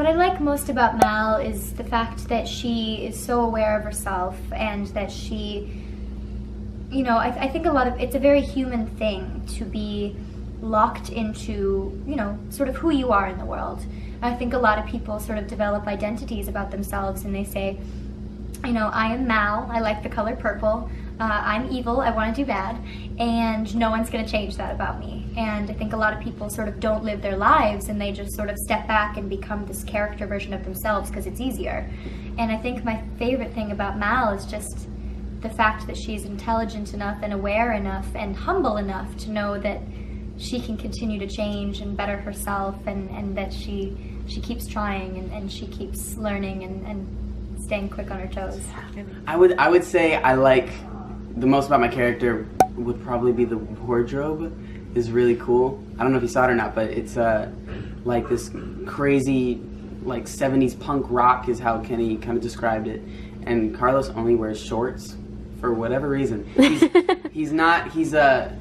What I like most about Mal is the fact that she is so aware of herself, and that she, you know, I think it's a very human thing to be locked into, you know, sort of who you are in the world. I think a lot of people sort of develop identities about themselves, and they say, you know, I am Mal, I like the color purple, I'm evil, I want to do bad, and no one's going to change that about me. And I think a lot of people sort of don't live their lives, and they just sort of step back and become this character version of themselves because it's easier. And I think my favorite thing about Mal is just the fact that she's intelligent enough and aware enough and humble enough to know that she can continue to change and better herself, and that she keeps trying, and she keeps learning and staying quick on her toes. I would say I like the most about my character would probably be the wardrobe. Is really cool. I don't know if you saw it or not, but it's like this crazy like 70s punk rock is how Kenny kind of described it. And Carlos only wears shorts for whatever reason. He's a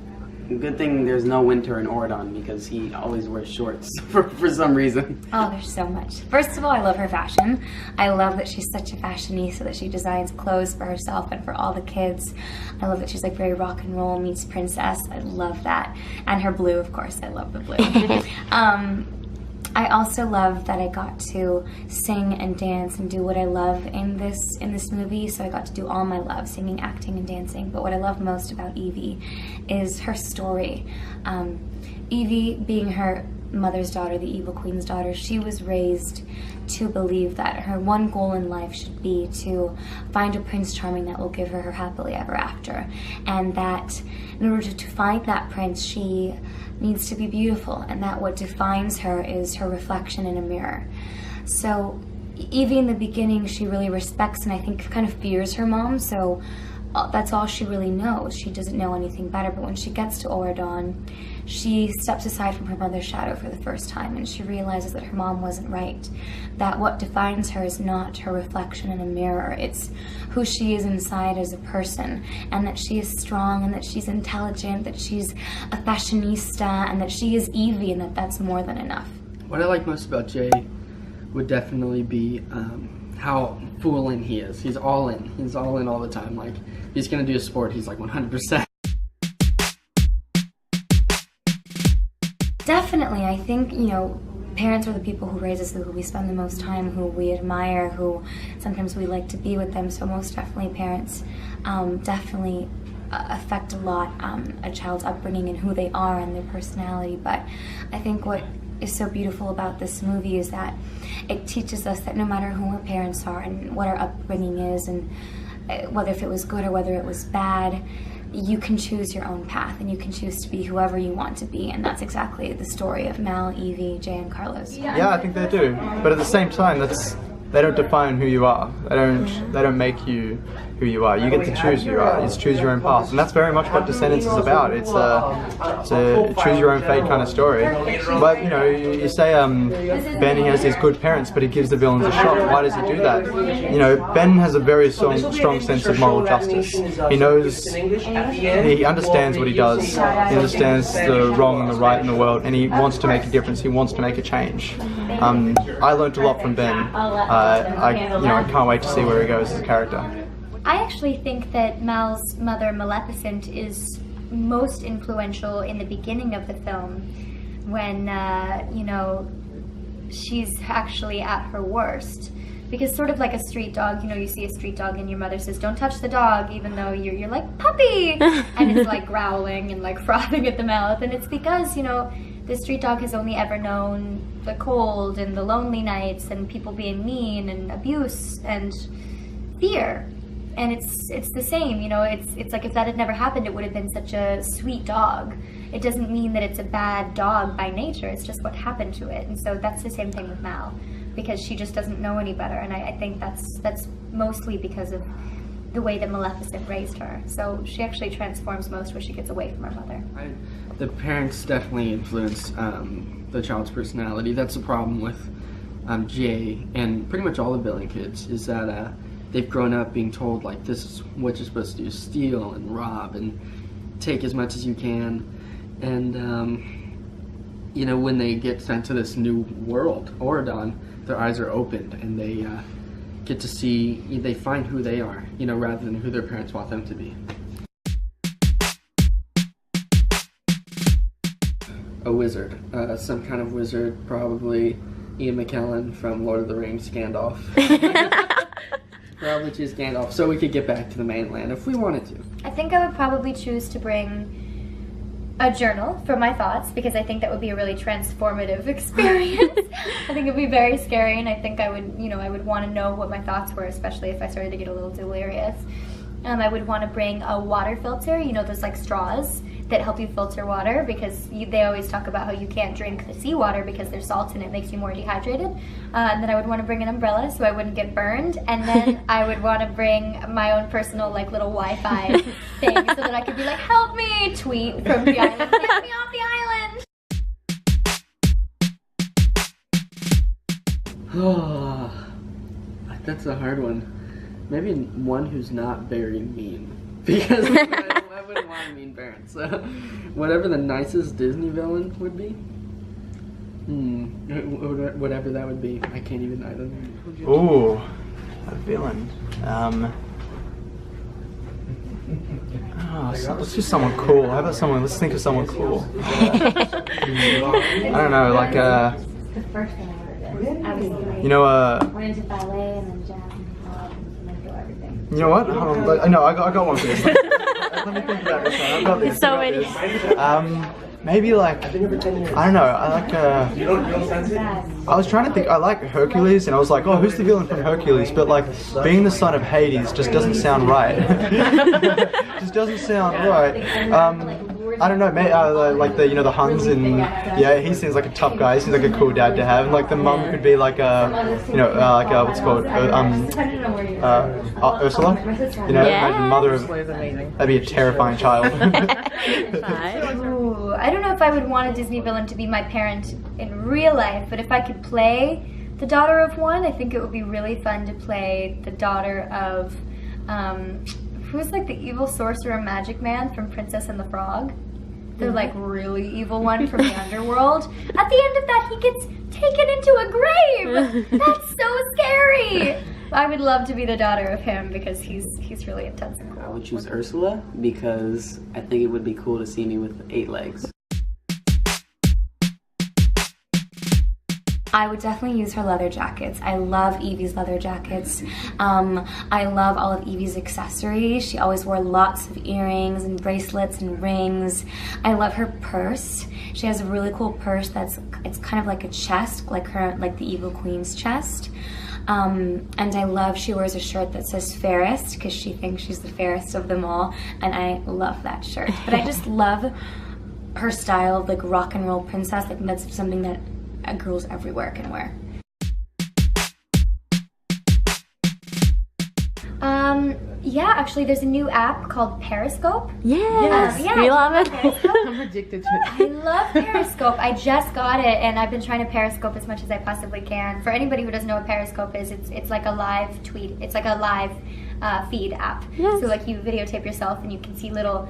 good thing there's no winter in Oregon, because he always wears shorts for some reason. Oh, there's so much. First of all, I love her fashion. I love that she's such a fashionista, that she designs clothes for herself and for all the kids. I love that she's like very rock and roll meets princess. I love that. And her blue, of course. I love the blue. I also love that I got to sing and dance and do what I love in this movie. So I got to do all my love, singing, acting, and dancing. But what I love most about Evie is her story. Evie, being her mother's daughter, the evil queen's daughter, she was raised to believe that her one goal in life should be to find a Prince Charming that will give her her happily ever after. And that in order to find that prince, she needs to be beautiful, and that what defines her is her reflection in a mirror. So Evie in the beginning, she really respects and I think kind of fears her mom, so that's all she really knows. She doesn't know anything better, but when she gets to Oregon, she steps aside from her mother's shadow for the first time, and she realizes that her mom wasn't right. That what defines her is not her reflection in a mirror, it's who she is inside as a person, and that she is strong, and that she's intelligent, that she's a fashionista, and that she is Evie, and that that's more than enough. What I like most about Jay would definitely be how full in he is. He's all in. He's all in all the time. Like, if he's gonna do a sport, he's like 100%. Definitely, I think, you know, parents are the people who raise us, who we spend the most time, who we admire, who sometimes we like to be with them, so most definitely parents definitely affect a lot a child's upbringing and who they are and their personality. But I think what is so beautiful about this movie is that it teaches us that no matter who our parents are and what our upbringing is, and whether if it was good or whether it was bad, you can choose your own path, and you can choose to be whoever you want to be, and that's exactly the story of Mal, Evie, Jay, and Carlos. Yeah, I think they do. But at the same time, they don't define who you are. They don't make you who you are. You get to choose who you are. You choose your own path, and that's very much what Descendants is about. It's a choose your own fate kind of story. But you know, you say Ben, he has these good parents, but he gives the villains a shot. Why does he do that? You know, Ben has a very strong sense of moral justice. He knows, he understands what he does. He understands the wrong and the right in the world, and he wants to make a difference. He wants to make a change. I learned a lot from Ben. I can't wait to see where he goes as a character. I actually think that Mal's mother, Maleficent, is most influential in the beginning of the film, when, you know, she's actually at her worst. Because sort of like a street dog, you know, you see a street dog and your mother says, don't touch the dog, even though you're like, puppy! And it's like growling and like frothing at the mouth. And it's because, you know, the street dog has only ever known the cold and the lonely nights and people being mean and abuse and fear. And it's the same, you know, it's like if that had never happened, it would have been such a sweet dog. It doesn't mean that it's a bad dog by nature, it's just what happened to it. And so that's the same thing with Mal, because she just doesn't know any better. And I think that's mostly because of the way that Maleficent raised her. So she actually transforms most where she gets away from her mother. The parents definitely influence the child's personality. That's the problem with Jay and pretty much all the villain kids, is that they've grown up being told, like, this is what you're supposed to do, steal and rob and take as much as you can. And you know, when they get sent to this new world, Oridon, their eyes are opened and they get to see, they find who they are, you know, rather than who their parents want them to be. A wizard, some kind of wizard, probably Ian McKellen from Lord of the Rings, Gandalf. Probably choose Gandalf so we could get back to the mainland if we wanted to. I think I would probably choose to bring a journal for my thoughts, because I think that would be a really transformative experience. I think it would be very scary, and I think I would, you know, I would want to know what my thoughts were, especially if I started to get a little delirious. I would want to bring a water filter, you know, those like straws that help you filter water, because they always talk about how you can't drink the seawater because there's salt and it makes you more dehydrated. And then I would want to bring an umbrella so I wouldn't get burned. And then I would want to bring my own personal like little Wi-Fi thing so that I could be like, help me, tweet from the island, get me off the island. Oh, that's a hard one. Maybe one who's not very mean, because I wouldn't want a mean parent. So, whatever the nicest Disney villain would be, whatever that would be, I can't even. I don't know. Ooh, a villain. Let's do someone cool. How about someone? Let's think of someone cool. I don't know, like The first thing I did, I was you know, went into ballet and then jazz and pop and then do everything. You know what? Hold on. No, I got one for this. Let me think about this one. I've got this. So many. Maybe like, I don't know, I like, I was trying to think, I like Hercules, and I was like, oh, who's the villain from Hercules? But like, being the son of Hades just doesn't sound right. Just doesn't sound right. I don't know, like the, you know, the Huns, and yeah, he seems like a tough guy. He seems like a cool dad to have. And, like the mum could be like a, you know, what's it called, Ursula. You know, imagine mother of, that'd be a terrifying child. Ooh, I don't know if I would want a Disney villain to be my parent in real life, but if I could play the daughter of one, I think it would be really fun to play the daughter of, who's like the evil sorcerer magic man from Princess and the Frog? The like really evil one from the underworld. At the end of that, he gets taken into a grave. That's so scary. I would love to be the daughter of him because he's really intense and cool. I would choose Ursula because I think it would be cool to see me with 8 legs. I would definitely use her leather jackets. I love Evie's leather jackets. I love all of Evie's accessories. She always wore lots of earrings and bracelets and rings. I love her purse. She has a really cool purse it's kind of like a chest, like the evil queen's chest. And I love she wears a shirt that says fairest because she thinks she's the fairest of them all, and I love that shirt. But I just love her style of like rock and roll princess. Like that's something that girls everywhere can wear. Yeah, actually there's a new app called Periscope. Yes, Yeah, we love it. I'm addicted to it. I love Periscope. I just got it and I've been trying to Periscope as much as I possibly can. For anybody who doesn't know what Periscope is, it's like a live tweet. It's like a live feed app. Yes. So like you videotape yourself and you can see little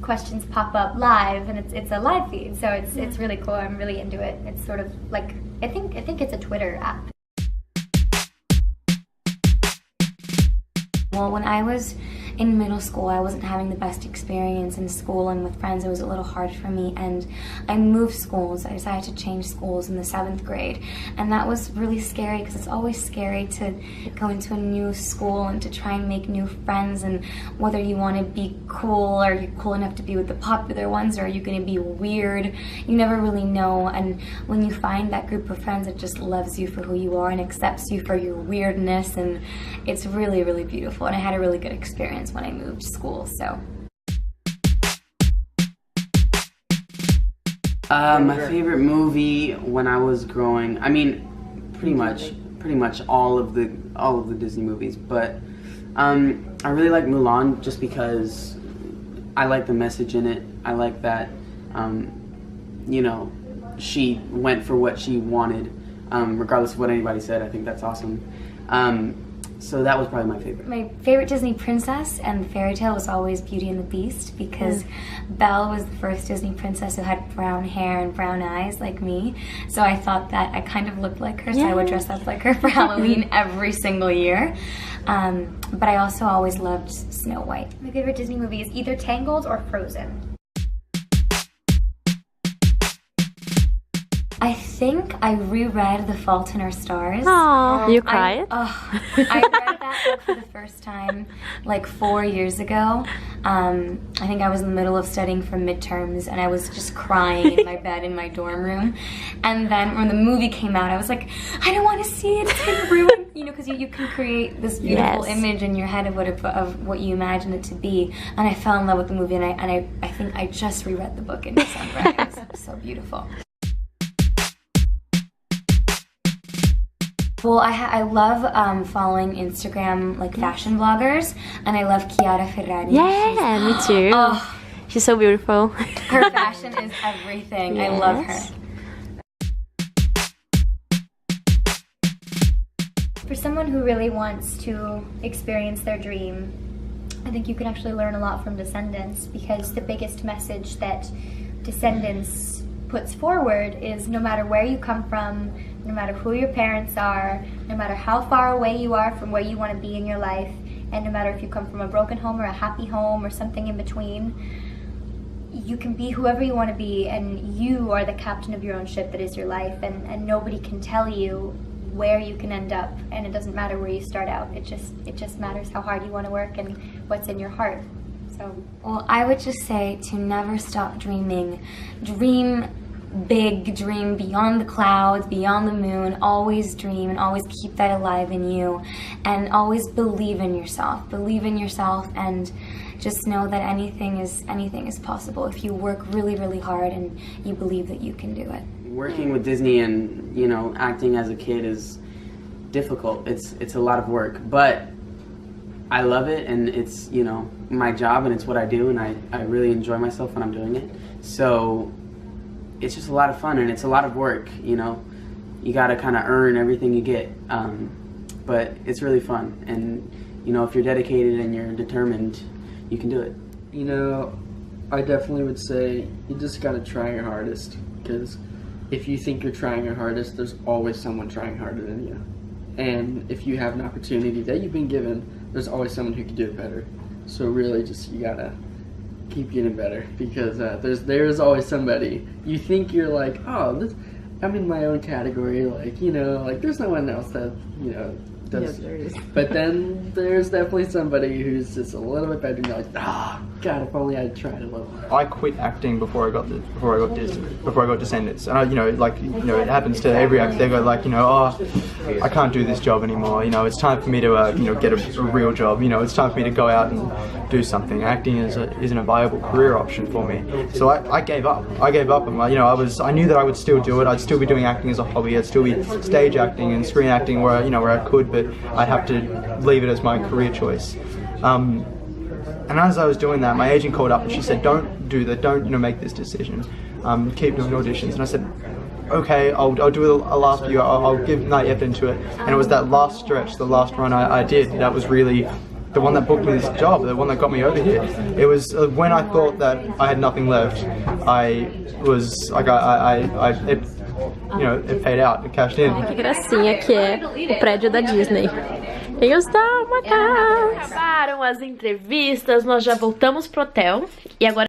questions pop up live, and it's a live feed. So it's really cool. I'm really into it. It's sort of like I think it's a Twitter app. Well, when I was in middle school, I wasn't having the best experience in school and with friends. It was a little hard for me, and I moved schools. I decided to change schools in the 7th grade, and that was really scary because it's always scary to go into a new school and to try and make new friends, and whether you want to be cool, are you cool enough to be with the popular ones, or are you going to be weird? You never really know, and when you find that group of friends that just loves you for who you are and accepts you for your weirdness, and it's really, really beautiful, and I had a really good experience when I moved school, so. My favorite movie when I was growing, I mean, pretty much all of the Disney movies, but I really like Mulan just because I like the message in it. I like that, you know, she went for what she wanted, regardless of what anybody said. I think that's awesome. So that was probably my favorite. My favorite Disney princess and fairy tale was always Beauty and the Beast, because Belle was the first Disney princess who had brown hair and brown eyes like me. So I thought that I kind of looked like her, so I would dress up like her for Halloween every single year. But I also always loved Snow White. My favorite Disney movie is either Tangled or Frozen. I think I reread The Fault in Our Stars. Oh, you cried? I read that book for the first time like 4 years ago. I think I was in the middle of studying for midterms, and I was just crying in my bed in my dorm room. And then when the movie came out, I was like, I don't want to see it. It's going to ruin, you know, because you can create this beautiful image in your head of what you imagine it to be. And I fell in love with the movie, and I think I just reread the book in December. It was so beautiful. Well, I love following Instagram like fashion bloggers, and I love Chiara Ferrari. Yeah, me too. Oh, she's so beautiful. her fashion is everything. Yes. I love her. For someone who really wants to experience their dream, I think you can actually learn a lot from Descendants, because the biggest message that Descendants puts forward is no matter where you come from, no matter who your parents are, no matter how far away you are from where you want to be in your life, and no matter if you come from a broken home or a happy home or something in between, you can be whoever you want to be, and you are the captain of your own ship that is your life, and nobody can tell you where you can end up, and it doesn't matter where you start out. It just matters how hard you want to work and what's in your heart. So, well, I would just say to never stop dreaming. Dream big, dream beyond the clouds, beyond the moon. Always dream, and always keep that alive in you, and always believe in yourself. Believe in yourself, and just know that anything is possible if you work really, really hard and you believe that you can do it. Working with Disney and, you know, acting as a kid is difficult. It's a lot of work, but I love it, and it's, you know, my job, and it's what I do, and I really enjoy myself when I'm doing it. So it's just a lot of fun, and it's a lot of work, you know. You gotta kind of earn everything you get, but it's really fun, and, you know, if you're dedicated and you're determined, you can do it. You know, I definitely would say you just gotta try your hardest, because if you think you're trying your hardest, there's always someone trying harder than you. And if you have an opportunity that you've been given, there's always someone who can do it better. So really, just you gotta keep getting better, because there's always somebody. You think you're like, oh, I'm in my own category, like, you know, like there's no one else that, you know, does. Yeah, but then there's definitely somebody who's just a little bit better, and you're like, ah, God, if only I'd tried a little. I quit acting before I got Descendants, and you know, like, you know, it happens to every actor. They go like, you know, oh, I can't do this job anymore. You know, it's time for me to you know, get a real job. You know, it's time for me to go out and do something. Acting isn't a viable career option for me. So I gave up. And, you know, I knew that I would still do it. I'd still be doing acting as a hobby. I'd still be stage acting and screen acting where, you know, where I could, but I'd have to leave it as my career choice. And as I was doing that, my agent called up and she said, "Don't do that. Don't, you know, make this decision. Keep doing auditions." And I said, "Okay, I'll do a last few. I'll give night effort into it." And it was that last stretch, the last run I did, that was really the one that booked me this job, the one that got me over here. It was when I thought that I had nothing left, I was like, you know, it paid out, it cashed in. Que gracinha que é o prédio da Disney. E os dálmatas. Acabaram as entrevistas, nós já voltamos pro hotel e agora